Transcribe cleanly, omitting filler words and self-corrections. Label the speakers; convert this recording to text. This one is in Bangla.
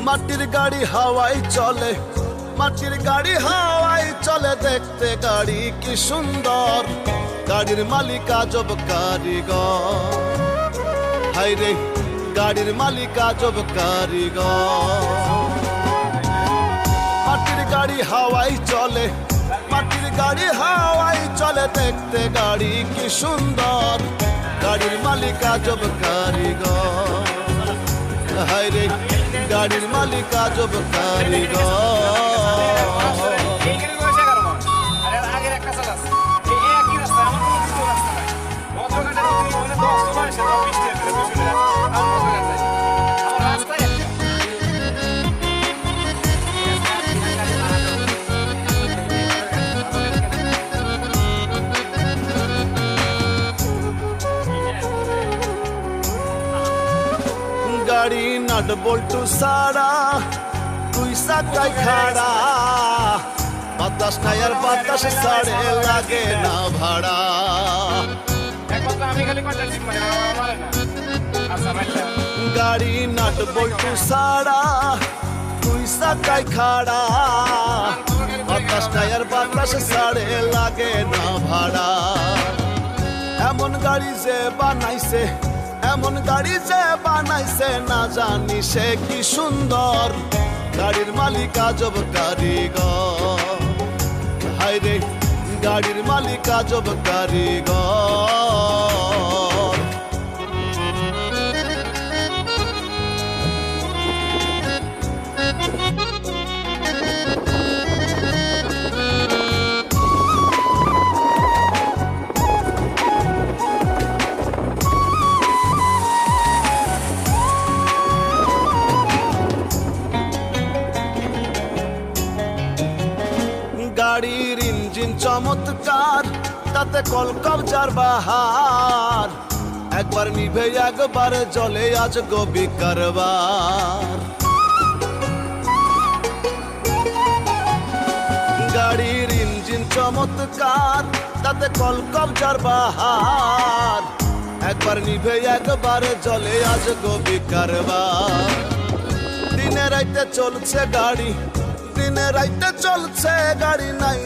Speaker 1: মাটির গাড়ি হাওয়ায় চলে, মাটির গাড়ি হাওয়ায় চলে, দেখতে গাড়ি কি সুন্দর, গাড়ির মালিক আজব কারিগর। হায়রে গাড়ির মালিক আজব কারিগর। মাটির গাড়ি হাওয়ায় চলে, মাটির গাড়ি হাওয়ায় চলে, দেখতে গাড়ি কি সুন্দর, গাড়ির মালিক আজব কারিগর। হায়রে গাড়ির মালিক আজব কারিগর। গাড়ি নাট বল্টু সারা, তুই সাকাই খাড়া, বাতাস নাই আর বাতাস সাড়ে, লাগে না ভাড়া। গাড়ি নাট বল্টু সারা, তুই সাকাই খাড়া, বাতাস নাই আর বাতাস সাড়ে, লাগে না ভাড়া। এমন গাড়ি যে বানাইছে, এমন গাড়ি যে বানাইছে, না জানি সে কি সুন্দর, গাড়ির মালিক আজব কারিগর। হায়রে গাড়ির মালিক আজব কারিগর। গাড়ির ইঞ্জিন চমৎকার, তাতে কলকবজার বাহার, একবার নিভে একবার জ্বলে, আজ গবি কারবার। গাড়ির ইঞ্জিন চমৎকার, তাতে কলকবজার বাহার, একবার নিভে একবার জ্বলে, আজ গবি কারবার। দিনে রাইতে চলছে গাড়ি, দিনে রাইতে চলছে গাড়ি, নাই